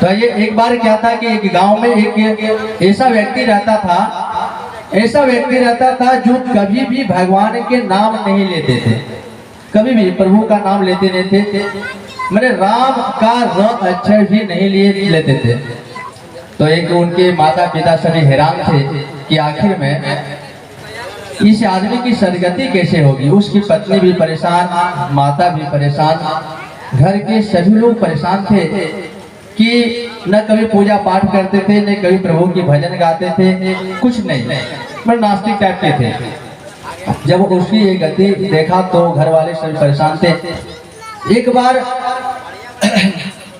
तो ये एक बार क्या था कि एक गांव में एक ऐसा व्यक्ति रहता था जो कभी भी भगवान के नाम नहीं लेते थे, कभी भी प्रभु का नाम लेते नहीं थे, मैंने राम का र अक्षर भी नहीं लेते थे। तो एक उनके माता पिता सभी हैरान थे कि आखिर में इस आदमी की सदगति कैसे होगी। उसकी पत्नी भी परेशान, माता भी परेशान, घर के सभी लोग परेशान थे कि न कभी पूजा पाठ करते थे, न कभी प्रभु की भजन गाते थे, कुछ नहीं, पर नास्तिक टाइप के थे। जब उसकी ये गति देखा तो घर वाले सभी परेशान थे। एक बार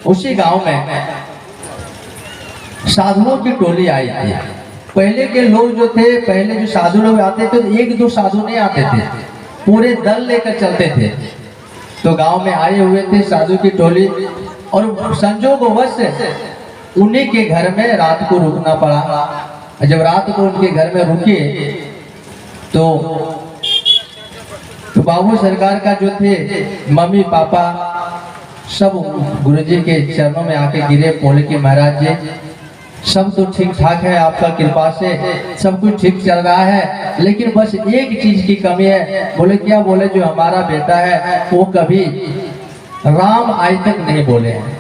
उसी गांव में साधुओं की टोली आई थी। पहले के लोग जो थे, पहले जो साधु लोग आते थे तो एक दो साधु नहीं आते थे, पूरे दल लेकर चलते थे। तो गांव में आए हुए थे साधु की टोली, और संजोगवश उन्हीं के घर में रात को रुकना पड़ा। जब रात को उनके घर में रुके तो बाबू सरकार का जो थे मम्मी पापा सब गुरुजी के चरणों में आके गिरे, बोले कि महाराज जी सब तो ठीक ठाक है, आपका कृपा से सब कुछ ठीक चल रहा है, लेकिन बस एक चीज की कमी है। बोले क्या? बोले जो हमारा बेटा है वो कभी राम आज तक नहीं बोले हैं,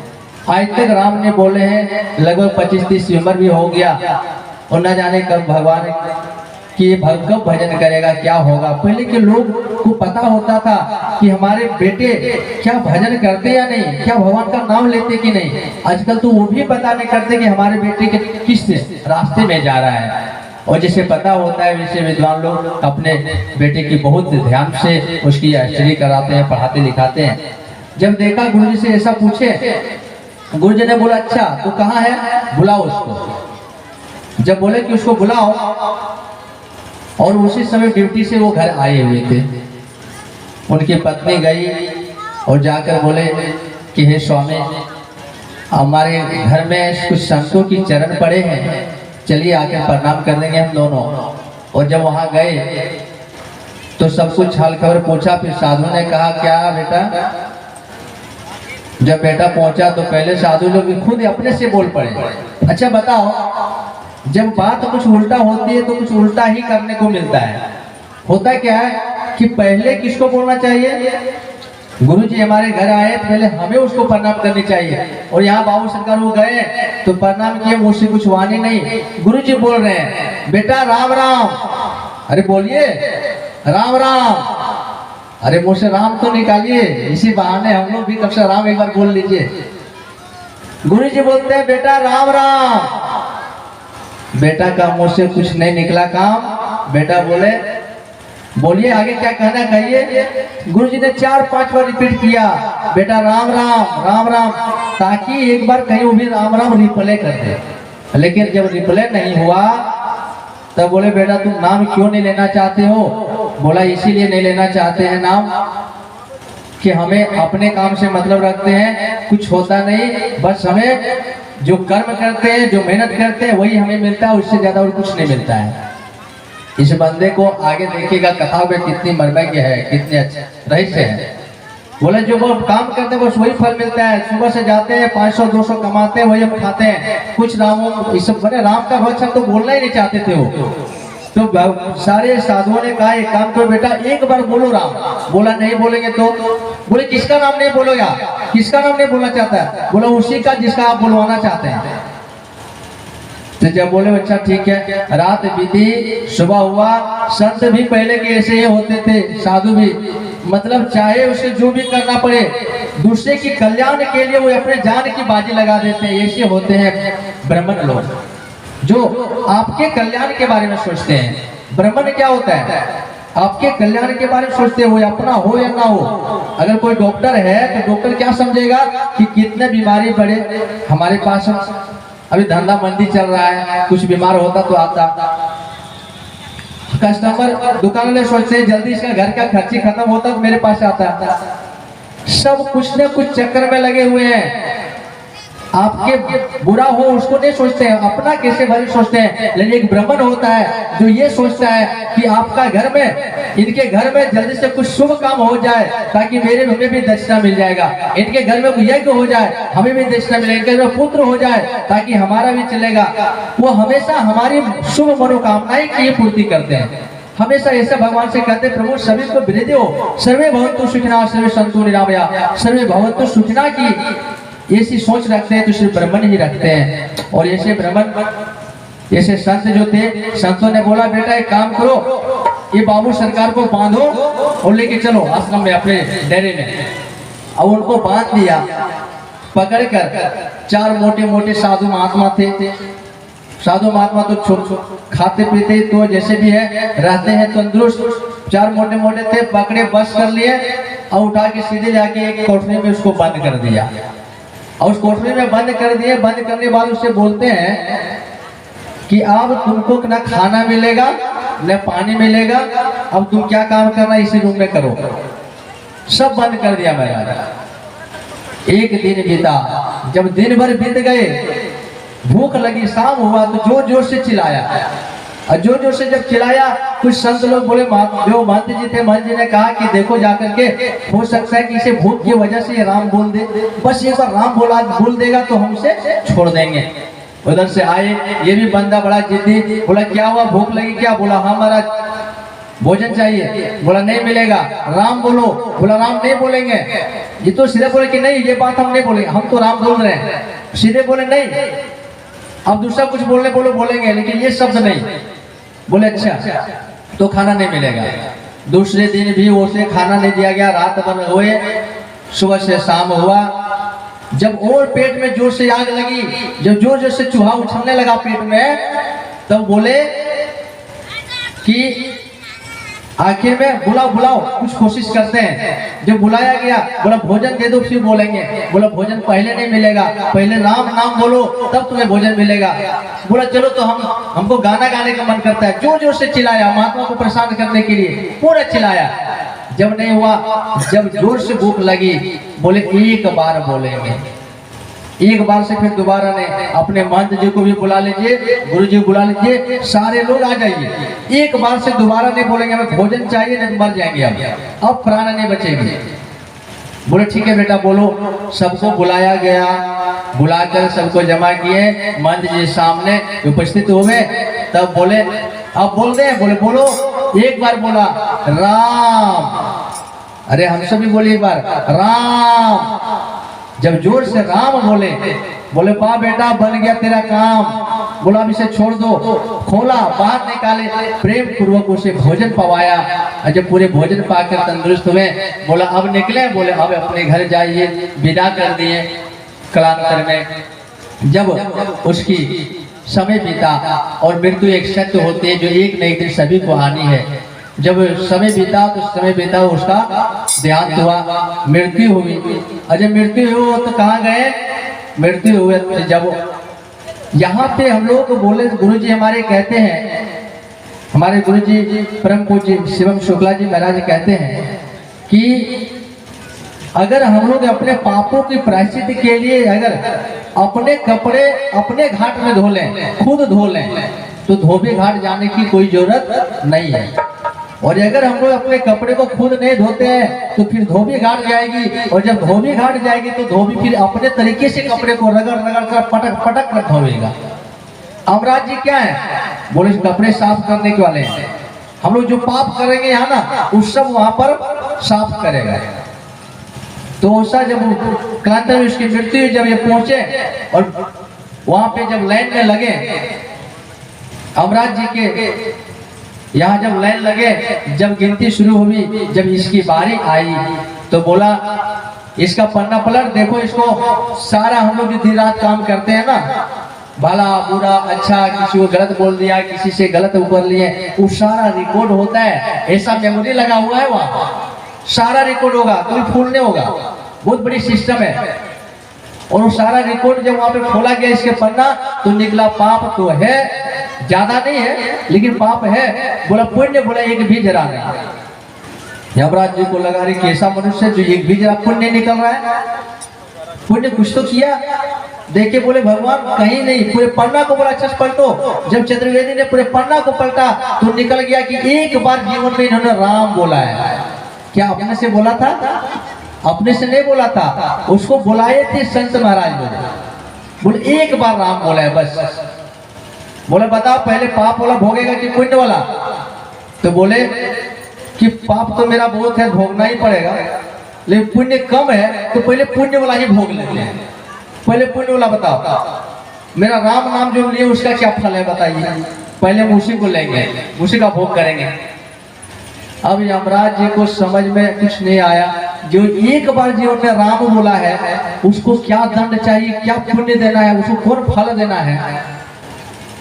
आज तक राम ने बोले हैं, लगभग 25-30 उम्र भी हो गया और न जाने कब भगवान कि कब भजन करेगा, क्या होगा। पहले के लोग को पता होता था कि हमारे बेटे क्या भजन करते या नहीं, क्या भगवान का नाम लेते कि नहीं। आजकल तो वो भी पता नहीं करते कि हमारे बेटे के किस रास्ते में जा रहा है। और जैसे पता होता है वैसे विद्वान लोग अपने बेटे की बहुत ध्यान से उसकी स्टडी कराते हैं, पढ़ाते लिखाते हैं। जब देखा गुरुजी से ऐसा पूछे, गुरुजी ने बोला अच्छा तो कहाँ है, बुलाओ उसको। जब बोले कि उसको बुलाओ, और उसी समय ड्यूटी से वो घर आए हुए थे। उनकी पत्नी गई और जाकर बोले कि हे स्वामी, हमारे घर में कुछ संतों की चरण पड़े हैं, चलिए आकर प्रणाम कर देंगे हम दोनों। और जब वहां गए तो सब कुछ हाल खबर पूछा। फिर साधु ने कहा क्या बेटा? जब बेटा पहुंचा तो पहले साधु लोग खुद अपने से बोल पड़े, अच्छा बताओ, जब बात कुछ उल्टा होती है तो कुछ उल्टा ही करने को मिलता है। होता क्या है कि पहले किसको बोलना चाहिए? गुरुजी हमारे घर आए तो पहले हमें उसको प्रणाम करनी चाहिए। और यहाँ बाबू सरकार वो गए तो प्रणाम किए, मुझसे कुछ वाणी नहीं। गुरुजी बोल रहे हैं बेटा राम राम, अरे बोलिए राम राम, अरे मुझसे राम तो निकालिए, इसी बहाने हम लोग भी कब से राम एक बार बोल लीजिए। गुरुजी बोलते हैं बेटा राम राम। बेटा का मुंह से कुछ नहीं निकला काम। बेटा बोले बोलिए आगे क्या कहना कहिए। गुरुजी ने 4-5 बार रिपीट किया बेटा राम राम राम राम, ताकि एक बार कहीं वो भी राम राम रिप्ले कर दे। लेकिन जब रिप्ले नहीं हुआ तब बोले बेटा तुम नाम क्यों नहीं लेना चाहते हो? बोला इसीलिए नहीं लेना चाहते हैं नाम कि हमें अपने काम से मतलब रखते हैं, कुछ होता नहीं, बस हमें जो कर्म करते हैं, जो मेहनत करते हैं वही हमें मिलता है, उससे ज्यादा और कुछ नहीं मिलता है। इस बंदे को आगे देखिएगा कथा में कितनी मर्मज्ञ है, कितने अच्छे रहस्य है। बोले जो वो काम करते हैं बस वही फल मिलता है। सुबह से जाते हैं 500-200 कमाते हैं, वही हम खाते हैं, कुछ राम इस सब बने राम का भक्त तो बोलना ही नहीं चाहते थे वो। तो सारे साधुओं ने कहा एक काम करो बेटा एक बार बोलो राम। बोला नहीं बोलेंगे तो? बोले किसका नाम नहीं बोलोगा? किसका नाम नहीं बोलना चाहता है? बोला उसी का जिसका आप बुलवाना चाहते हैं। तो जब बोले अच्छा ठीक है, रात बीती, सुबह हुआ। संत भी पहले के ऐसे ही होते थे, साधु भी, मतलब चाहे उसे जो भी करना पड़े दूसरे की कल्याण के लिए वो अपने जान की बाजी लगा देते हैं। ऐसे होते हैं ब्राह्मण लोग जो आपके कल्याण के बारे में सोचते हैं। ब्राह्मण क्या होता है? आपके कल्याण के बारे में सोचते हो, अपना हो या ना हो। अगर कोई डॉक्टर है तो डॉक्टर क्या समझेगा कि कितने बीमारी बढ़े हमारे पास, अभी धंधा मंदी चल रहा है, कुछ बीमार होता तो आता। कस्टमर दुकान वाले सोचते हैं जल्दी इसका घर का खर्ची खत्म होता तो मेरे पास आता। सब कुछ न कुछ चक्कर में लगे हुए हैं। आपके बुरा हो उसको नहीं सोचते हैं, अपना कैसे भले सोचते हैं। लेकिन एक ब्राह्मण होता है जो ये सोचता है कि आपका घर में, इनके घर में जल्दी से कुछ शुभ काम हो जाए ताकि मेरे हमें भी दक्षिणा मिल जाएगा, इनके घर में यज्ञ हो जाए हमें भी दक्षिणा मिलेगा, इनके घर में पुत्र हो जाए ताकि हमारा भी चलेगा। वो हमेशा हमारी शुभ मनोकामनाएं की पूर्ति करते हैं। हमेशा ऐसा भगवान से कहते हैं, प्रभु सभी को विनती हो, सर्वे भवन्तु सुखिनः सर्वे सन्तु निरामया, सर्वे भवन्तु सुखिनः की ऐसी सोच रखते हैं तो सिर्फ ब्राह्मण ही रखते हैं। और ऐसे ब्राह्मण, ऐसे संत जो थे, संतों ने बोला बेटा एक काम करो, ये बाबू सरकार को बांधो और लेके चलो आश्रम में अपने डेरे में। अब उनको बांध दिया, पकड़कर 4 मोटे मोटे साधु महात्मा थे। साधु महात्मा तो खाते पीते तो जैसे भी है रहते हैं तंदुरुस्त, 4 मोटे मोटे थे, पकड़े बस कर लिए और उठा के सीधे जाके एक कोठरी में उसको बंद कर दिया। और उस कोठरी में बंद कर दिए, बंद करने के बाद उससे बोलते हैं कि अब तुमको ना खाना मिलेगा न पानी मिलेगा, अब तुम क्या काम करना इसी रूम में करो। सब बंद कर दिया महाराज। एक दिन बीता, जब दिन भर बीत गए, भूख लगी, शाम हुआ तो जोर जोर से चिल्लाया। और जोर जोर से जब चिल्लाया, कुछ संत लोग बोले, जो महंत जी थे, महंत जी ने कहा कि देखो जाकर के, हो सकता है कि इसे भूख की वजह से ये राम बोल दे, बस एक बार राम बोल देगा तो हमसे छोड़ देंगे। उधर से आए, ये भी बंदा बड़ा जिद्दी, बोला क्या हुआ, भूख लगी क्या? बोला हाँ महाराज भोजन चाहिए। बोला नहीं मिलेगा, राम बोलो। बोला राम नहीं बोलेंगे। ये तो सीधे बोले कि नहीं ये बात हम नहीं बोलेंगे, हम तो राम बोल रहे हैं। सीधे बोले नहीं, अब दूसरा कुछ बोलेंगे लेकिन ये शब्द नहीं। बोले अच्छा तो खाना नहीं मिलेगा। दूसरे दिन भी उसे खाना नहीं दिया गया, रात भर हुए, सुबह से शाम हुआ। जब और पेट में जोर से आग लगी, जब जोर जोर से चूहा उछलने लगा पेट में, तब बोले कि आखिर में बुलाओ कुछ कोशिश करते हैं। जब बुलाया गया, बोला भोजन दे दो फिर बोलेंगे। बोला भोजन पहले नहीं मिलेगा, पहले राम नाम बोलो तब तुम्हें भोजन मिलेगा। बोला चलो तो हमको गाना गाने का मन करता है। जोर जोर से चिल्लाया, महात्मा को परेशान करने के लिए पूरा चिल्लाया। जब नहीं हुआ, जब जोर से भूख लगी, बोले एक बार बोलेंगे। एक बार से फिर दोबारा नहीं, अपने महंत जी को भी बुला लीजिए, गुरु जी बुला लीजिए, सारे लोग आ जाइए। एक बार से दोबारा नहीं बोलेंगे हमें भोजन चाहिए, नहीं तो मर जाएंगे, अब प्राण नहीं बचेगी। बोले ठीक है बेटा बोलो। सबको बुलाया गया, बुलाकर सबको जमा किए, महंत जी सामने उपस्थित हुए। तब बोले अब बोल दे, बोले बोलो। एक बार बोला राम, अरे हम सभी बोले एक बार राम। जब जोर से राम बोले पा बेटा बन गया तेरा काम। बोला अब इसे छोड़ दो। खोला, बाहर निकाले, प्रेम पूर्वक उसे भोजन पवाया। और जब पूरे भोजन पाकर तंदुरुस्त हुए, बोला अब निकले। बोले अब अपने घर जाइए, विदा कर दिए। कालांतर में जब उसकी समय बीता, और मृत्यु एक सत्य होती है जो एक न एक दिन सभी को आनी है। जब समय बीता तो समय बीता उसका देहांत हुआ, मृत्यु हुई। और जब मृत्यु हुई तो कहाँ गए? मृत्यु हुए तो जब यहाँ पे हम लोग बोले, गुरुजी हमारे कहते हैं, हमारे गुरुजी परम पूज्य शिवम शुक्ला जी महाराज कहते हैं कि अगर हम लोग अपने पापों की प्रायश्चित के लिए अगर अपने कपड़े अपने घाट में धो लें, खुद धो लें, तो धोबी घाट जाने की कोई जरूरत नहीं है। और अगर हम लोग अपने कपड़े को खुद नहीं धोते हैं तो फिर धोबी घाट जाएगी, और जब धोबी घाट जाएगी तो धोबी फिर अपने तरीके से कपड़े को रगड़ रगड़ कर पटक कर धोएगा। अमराज जी क्या है? बोले कपड़े साफ करने के वाले हैं। हम लोग जो पाप करेंगे यहाँ ना, उस सब वहां पर साफ करेगा। तो ऐसा जब कालांतर में उसकी मृत्यु जब ये पहुंचे और वहां पे जब लाइन में लगे, अमराज जी के यहाँ जब लाइन लगे, जब गिनती शुरू हुई, जब इसकी बारी आई तो बोला इसका पन्ना पलट देखो। इसको सारा हम लोग जो दिन रात काम करते हैं ना, भला बुरा अच्छा, किसी को गलत बोल दिया, किसी से गलत ऊपर लिए, वो सारा रिकॉर्ड होता है। ऐसा मेमोरी लगा हुआ है, वहाँ सारा रिकॉर्ड होगा, कोई फूल नहीं होगा। बहुत बड़ी सिस्टम है। और वो सारा रिकॉर्ड जब वहां पे खोला गया इसके पन्ना, तो निकला पाप तो है, ज्यादा नहीं है लेकिन पाप है। बोला पुण्य, बोला एक भी जरा नहीं। यमराज जी को लगा रही कि ऐसा मनुष्य जो एक भी जरा पुण्य निकल रहा है, पुण्य कुछ तो किया। देखे बोले भगवान कहीं नहीं, पूरे पन्ना को बोला अच्छा से पलटो। जब चतुर्वेदी ने पूरे पन्ना को पलटा तो निकल गया कि एक बार जीवन में इन्होंने राम बोला है। क्या अपने से बोला था? अपने से नहीं बोला था, उसको बुलाए थे संत महाराज लोग। बोले एक बार राम बोला है बस। बोले बताओ पहले पाप वाला भोगेगा कि पुण्य वाला? तो बोले कि पाप तो मेरा बहुत है, भोगना ही पड़ेगा, लेकिन पुण्य कम है तो पहले पुण्य वाला ही भोग लेते हैं। पहले पुण्य वाला बताओ, मेरा राम नाम जो लिए उसका क्या फल है बताइए। पहले हम उसी को लेंगे, उसी का भोग करेंगे। अब यमराज जी को समझ में कुछ नहीं आया, जो एक बार जीवन में राम बोला है उसको क्या दंड चाहिए, क्या पुण्य देना है, उसको कौन फल देना है,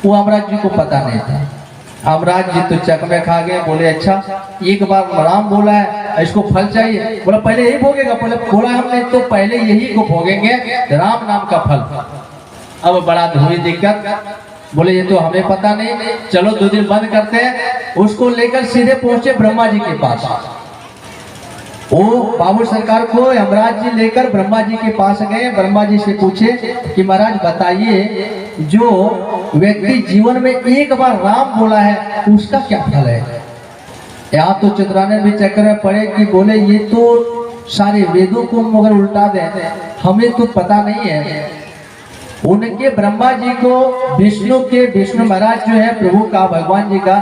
वो यमराज जी को पता नहीं था। यमराज जी तो चक में खा गए। बोले अच्छा एक बार राम बोला है, इसको फल चाहिए। बोला पहले यही भोगेगा? बोले बोला हमने तो पहले यही को भोगेंगे, राम नाम का फल। अब बड़ा हुई दिक्कत। बोले ये तो हमें पता नहीं, चलो 2 दिन बंद करते हैं। उसको लेकर सीधे पहुंचे ब्रह्मा जी के पास। वो बाबू सरकार को यमराज जी लेकर ब्रह्मा जी के पास गए। ब्रह्मा जी से पूछे कि महाराज बताइए, जो व्यक्ति जीवन में एक बार राम बोला है उसका क्या फल है? यहाँ तो चित्रानंद भी चक्कर में पड़े कि बोले ये तो सारे वेदों को मगर उल्टा दे, हमें तो पता नहीं है। उनके ब्रह्मा जी को विष्णु महाराज जो है प्रभु का, भगवान जी का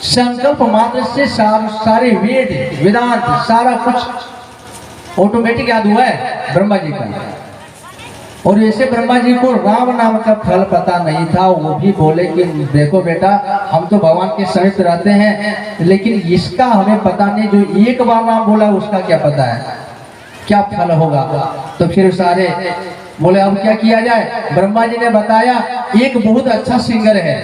संकल्प मात्र से सारे वेद वेदांत सारा कुछ ऑटोमेटिक याद हुआ है ब्रह्मा जी का। और ऐसे ब्रह्मा जी को राम नाम का फल पता नहीं था। वो भी बोले कि देखो बेटा, हम तो भगवान के समीप रहते हैं, लेकिन इसका हमें पता नहीं, जो एक बार राम बोला उसका क्या पता है, क्या फल होगा। तो फिर सारे बोले अब क्या किया जाए? ब्रह्मा जी ने बताया एक बहुत अच्छा सिंगर है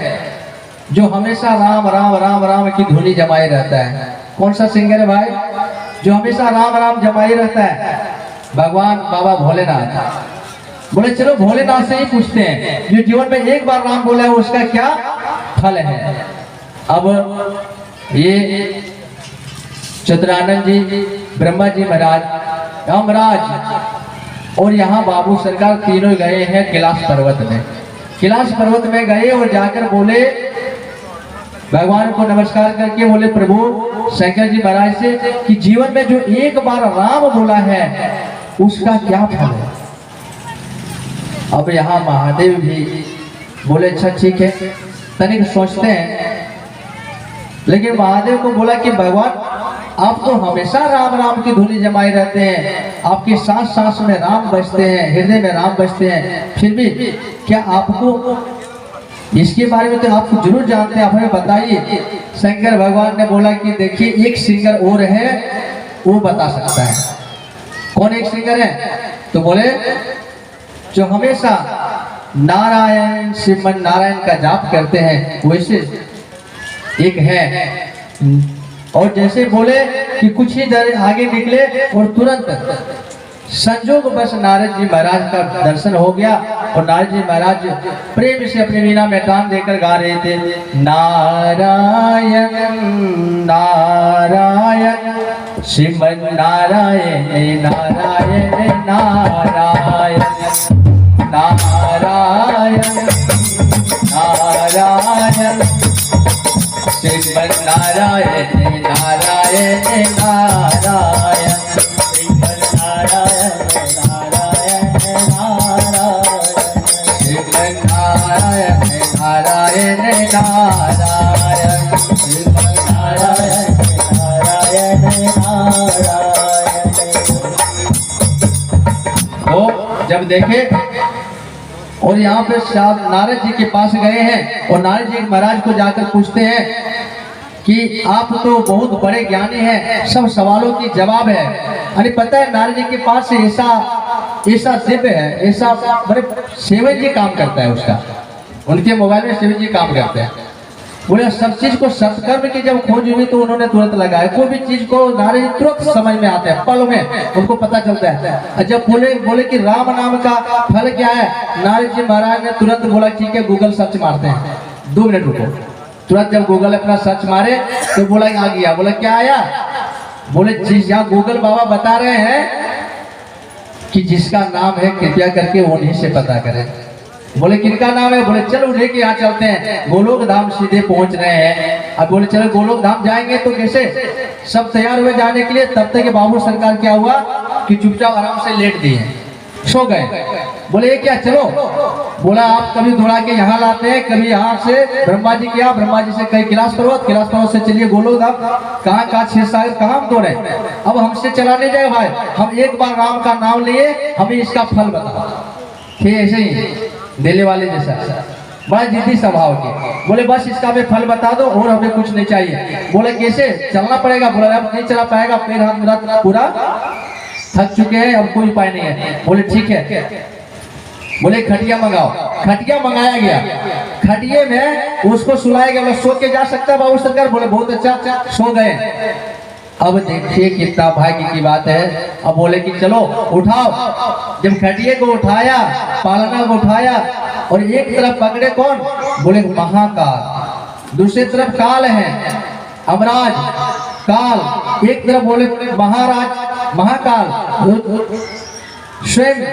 जो हमेशा राम राम राम राम की धुनी जमाए रहता है। कौन सा सिंगर है भाई जो हमेशा राम राम जमाए रहता है? भगवान बाबा भोलेनाथ। बोले चलो भोलेनाथ से ही पूछते हैं, जो जीवन में एक बार राम बोला है उसका क्या फल है। अब ये चित्रानंद जी, ब्रह्मा जी महाराज, यमराज और यहाँ बाबू सरकार तीनों गए हैं कैलाश पर्वत में। कैलाश पर्वत में गए और जाकर बोले भगवान को नमस्कार करके, बोले प्रभु शंकर जी महाराज से कि जीवन में जो एक बार राम बोला है उसका क्या फल है। अब यहाँ महादेव भी बोले अच्छा ठीक है, तनिक सोचते हैं। लेकिन महादेव को बोला कि भगवान आप तो हमेशा राम राम की धुनी जमाए रहते हैं, आपके सांस सांस में राम बजते हैं, हृदय में राम बजते हैं, फिर भी क्या आपको इसके बारे में तो आपको जरूर जानते हैं, आप हमें बताइए। शंकर भगवान ने बोला कि देखिए एक सिंगर और है, वो बता सकता है। कौन एक सिंगर है? तो बोले जो हमेशा नारायण श्रीमन नारायण का जाप करते हैं वैसे एक है। और जैसे बोले कि कुछ ही देर आगे निकले और तुरंत संजोग बस नारद जी महाराज का दर्शन हो गया। और नारद जी महाराज प्रेम से अपने वीणा में कान देकर गा रहे थे, नारायण नारायण श्रीमन नारायण नारायण नारायण नारायण नारायण श्रीमन नारायण नारायण नारायण श्रीमन नारायण नारायण नारायण श्रीमन नारायण नारायण नारायण श्रीमन नारायण नारायण नारायण। वो जब देखे और यहाँ पे नारद जी के पास गए हैं और नारद जी महाराज को जाकर पूछते हैं कि आप तो बहुत बड़े ज्ञानी हैं, सब सवालों की जवाब है। अरे पता है नारद जी के पास ऐसा दिव्य है, ऐसा बड़े सेवन जी काम करता है उसका, उनके मोबाइल में सेवन जी काम करते हैं। बोले सब चीज को सत्कर्म की जब खोज हुई तो उन्होंने तुरंत लगाया। कोई भी चीज को नारद जी तुरंत समझ में आते हैं, पल में उनको पता चलता है। जब बोले कि राम नाम का फल क्या है, नारद जी महाराज ने तुरंत बोला ठीक है गूगल सर्च मारते हैं, 2 मिनट रुको। तुरंत जब गूगल अपना सर्च मारे तो बोला आ गया। बोला क्या आया? बोले यहाँ गूगल बाबा बता रहे हैं कि जिसका नाम है कृपया करके उन्हीं से पता करें। बोले किनका नाम है? बोले चलो उन्हीं के यहाँ चलते हैं, गोलोक धाम सीधे पहुंच रहे हैं। अब बोले चलो गोलोक धाम जाएंगे तो कैसे? सब तैयार हुए जाने के लिए, तब तक बाबू सरकार क्या हुआ कि चुपचाप आराम से लेट दिए, सो गए। बोले ये क्या? चलो। बोला आप कभी दौड़ा के यहाँ लाते हैं, कभी यहाँ से ब्रह्मा जी क्या, ब्रह्मा जी से कहीं कैलाश पर्वत, कैलाश पर्वत से चलिए गोलोक धाम, कहाँ कहाँ 6 साल कहाँ हम दौड़े। अब हमसे चला नहीं जाएगा भाई, हम एक बार राम का नाम लिए, हमें इसका फल बताओ। ठीक ऐसे ही देने वाले जैसा बड़ा जिद्दी स्वभाव के। बोले बस इसका हमें फल बता दो और हमें कुछ नहीं चाहिए। बोले कैसे? चलना पड़ेगा। बोला अब नहीं चला पाएगा, पैर हाथ मेरा पूरा थक चुके हैं, अब कोई उपाय नहीं है। बोले ठीक है। बोले खटिया मंगाओ। खटिया मंगाया गया, खटिए में उसको सुलाया गया। बोले सो के जा सकता है बाबू सरकार? बोले बहुत अच्छा, सो गए। अब देखिए कितना भाग्य की बात है। अब बोले कि चलो उठाओ। जब खटिए को उठाया, पालना को उठाया, और एक तरफ पकड़े कौन? बोले महाकाल, दूसरी तरफ काल है अमराज काल, एक तरफ बोले महाराज महाकाल स्वयं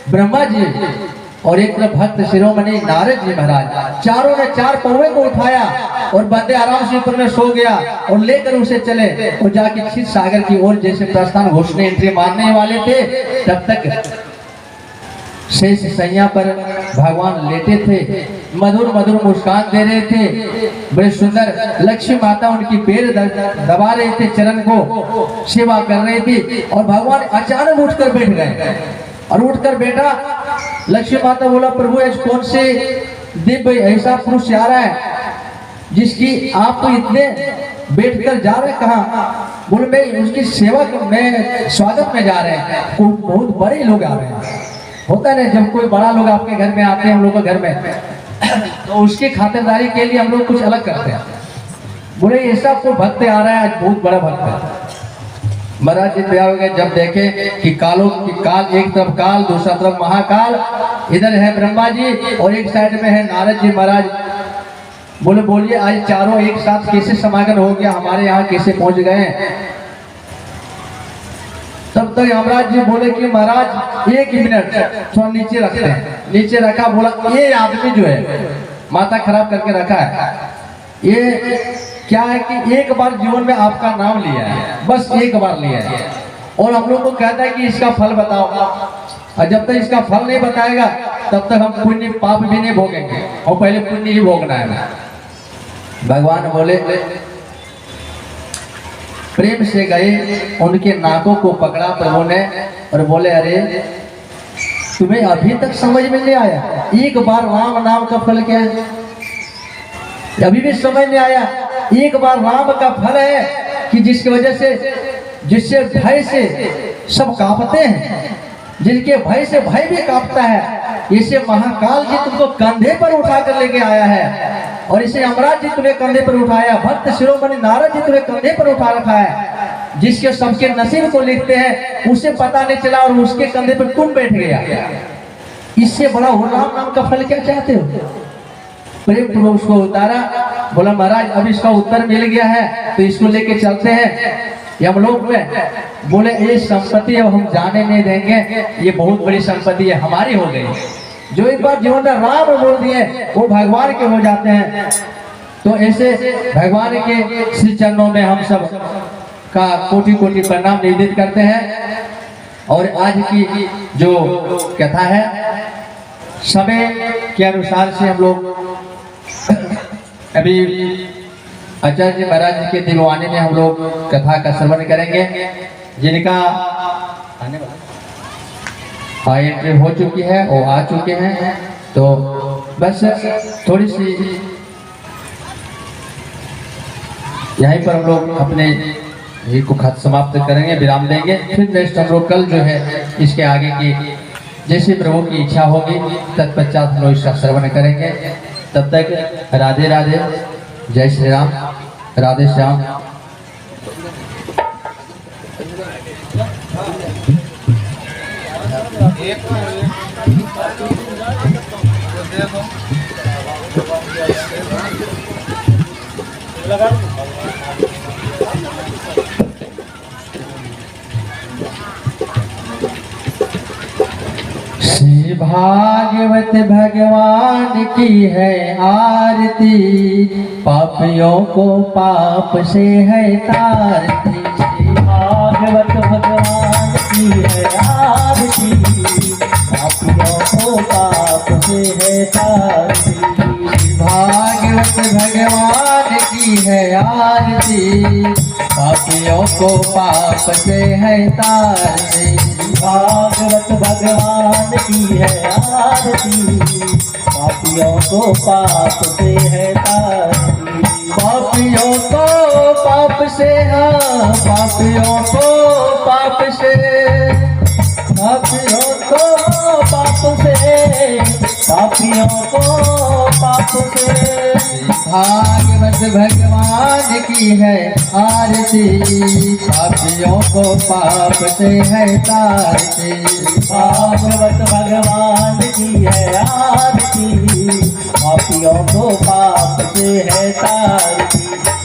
ब्रह्मा जी, और एक तरफ भक्त शिरोमणि नारद जी महाराज। चारों ने 4 पौवे को उठाया और बंदे आराम से ऊपर में सो गया, और लेकर उसे चले और जाके क्षीर सागर की ओर जैसे प्रस्थान घोषणे एंट्री मारने वाले थे, तब तक शेष सैया पर भगवान लेटे थे, मधुर मधुर मुस्कान दे रहे थे, बड़े सुंदर। लक्ष्मी माता उनकी पैर दबा रहे थे, चरण को सेवा कर रही थी, और भगवान अचानक उठकर बैठ गए। और उठकर बैठा, लक्ष्मी माता बोला प्रभु ऐसे कौन से दिव्य ऐसा पुरुष आ रहा है जिसकी आप तो इतने बैठकर जा रहे, कहाँ? बोले मैं उसकी सेवा में स्वागत में जा रहे हैं, बहुत बड़े लोग आ रहे हैं। होता है ना जब कोई बड़ा लोग आपके घर में आते हैं, हम लोग के घर में, तो उसकी खातिरदारी के लिए हम लोग कुछ अलग करते हैं। बोले ऐसा कोई भक्त आ रहा है, आज बहुत बड़ा भक्त है। महाराज जी तैयार हो गए। जब देखे कि कालों की काल, एक तरफ काल, दूसरा तरफ महाकाल, इधर है ब्रह्मा जी और एक साइड में है नारद जी महाराज। बोले बोलिए आज चारों एक साथ कैसे समागम हो गया, हमारे यहाँ कैसे पहुंच गए? तब तक यमराज जी बोले कि महाराज 1 मिनट थोड़ा नीचे रखते हैं। नीचे रखा, बोला ये आदमी जो है माथा खराब करके रखा है, ये क्या है कि एक बार जीवन में आपका नाम लिया है, बस एक बार लिया है, और हम लोग को कहता है कि इसका फल बताओ, और जब तक इसका फल नहीं बताएगा तब तक हम पुण्य पाप भी नहीं भोगेंगे, और पहले पुण्य ही भोगना है। भगवान बोले प्रेम से गए, उनके नाकों को पकड़ा प्रभु ने और बोले अरे तुम्हें अभी तक समझ में नहीं आया एक बार राम नाम का फल क्या है? अभी भी समझ नहीं आया। एक बार राम का फल है कि जिसकी वजह से, जिससे भय से सब कांपते हैं, जिनके भय से भय भी कांपता है, इसे महाकाल जी तुमको कंधे पर उठा कर लेके आया है, और इसे यमराज जी तुम्हें कंधे पर उठाया, भक्त शिरोमणि नारद जी तुम्हें कंधे पर उठा रखा है। जिसके सबके नसीब को लिखते हैं उसे पता नहीं चला और उसके कंधे पर तुम बैठ गया। इससे बड़ा राम नाम का फल क्या चाहते हो? प्रेम पूर्वक उसको उतारा। बोला महाराज अब इसका उत्तर मिल गया है तो इसको लेके चलते हैं यमलोक में। बोले ये संपत्ति अब हम जाने नहीं देंगे, ये बहुत बड़ी संपत्ति है, हमारी हो गई। जो एक बार जीवन में राम बोल दिए वो भगवान के हो जाते हैं। तो ऐसे भगवान के श्री चरणों में हम सब का कोटि कोटि प्रणाम निवेदित करते हैं। और आज की जो कथा है समय के अनुसार से हम लोग अभी आचार्य जी महाराज जी के दिलवाने में हम लोग कथा का श्रवण करेंगे, जिनका एंट्री हो चुकी है, वो आ चुके हैं। तो बस थोड़ी सी यहीं पर हम लोग अपने ये को खत समाप्त करेंगे, विराम देंगे। फिर नेक्स्ट हम लोग कल जो है इसके आगे की जैसे प्रभु की इच्छा होगी तत्पश्चात हम लोग इसका श्रवण करेंगे। तब तक राधे राधे, जय श्री राम, राधे श्याम। भागवत भगवान की है आरती, पापियों को पाप से है तारती। भागवत भगवान की है आरती, पापियों को पाप से है तारती। भागवत भगवान की है आरती, पापियों को पाप से है तारती। भागवत भगवान की है आरती, पापियों को पाप से है तारती। पापियों को पाप से, हाँ पापियों को पाप से, पापियों को पाप से, पापियों को पाप से। भागवत भगवान की है आरती, पापियों को पाप से है तारती। भागवत भगवान की है आरती, पापियों को पाप से है तारती।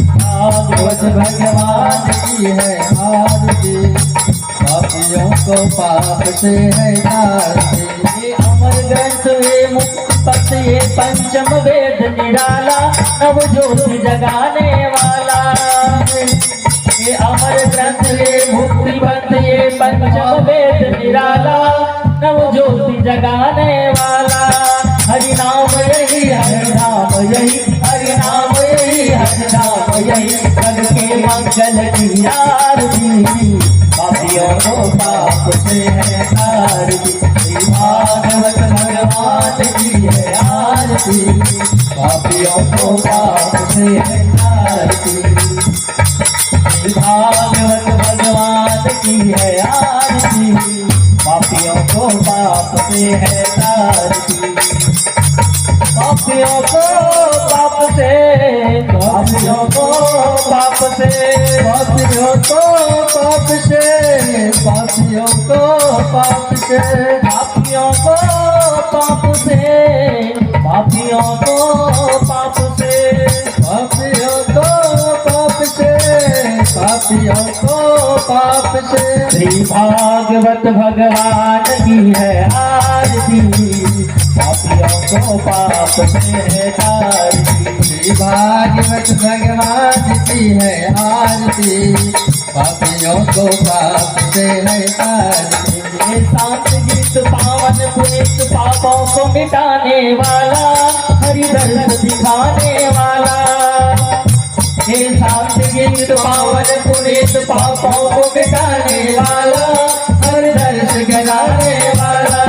भागवत भगवान की है आरती, पापियों को पाप से है तारती। ये अमर ग्रंथ ये मुक्त ये पंचम वेद निराला, नव ज्योति जगाने वाला। ये अमर ग्रंथ ये मुक्ति पंथ ये पंचम वेद निराला, नव ज्योति जगाने वाला। हरि नाम यही हरि नाम यही, हरि नाम यही हरि नाम यही, जग के मंगल की आरती, पापियों को पाप से है तारती। भागवत भगवान की है आरती, पापियों को पाप से है तारती। भागवत भगवान की है आरती, पापियों को पाप से है तारती। पापियों को पाप से, पापियों को पाप से, पापियों को पाप से, पापियों को पाप से, पापियों को पाप से, पापियों को पाप से, पापियों को पाप से, पापियों को पाप से। श्री भागवत भगवान की है आरती, पापियों को पाप से है तारती। श्री भागवत भगवान की है आरती, पापियों को पाप से है तारती। ये शांत गीत पावन पुनीत पापों को मिटाने वाला, हरि दर्श दिखाने वाला। ये शांत गीत पावन पुनीत पापों को मिटाने वाला, हरि दर्श गिराने वाला।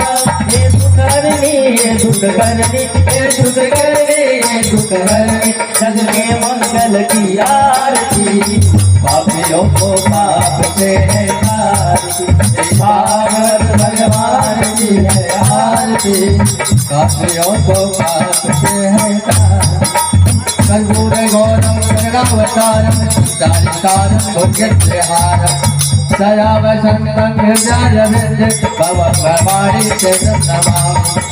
ये सुख करनी, ये दुख करनी, ये सुख करनी, ये दुख करनी, जग के मंगल की आरती, पापियों को पाप से है तारती। भागवत भगवान की है आरती, पापियों को पाप से है तारती। कर्पूर गौरम करुणावतारम, चारितारम भुजगेन्द्रहारम, सदा वसन्तं हृदयारविन्दे भवं भवानी चेतं नमामि।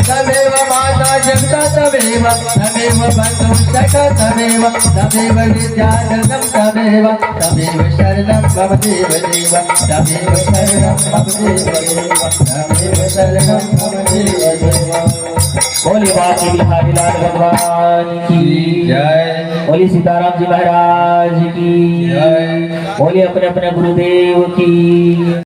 तमेव माता जगता तमेव, तमेव बन्धुः सखा तमेव, तमेव विद्याधनं तमेव, तमेव शरणं मम देवदेव, तमेव शरणं मम देवदेव, तमेव शरणं मम देवदेव। बोली बाकी बिहारी लाल भगवान की जय। बोली सीताराम जी महाराज की जय। बोली अपने अपने गुरुदेव की।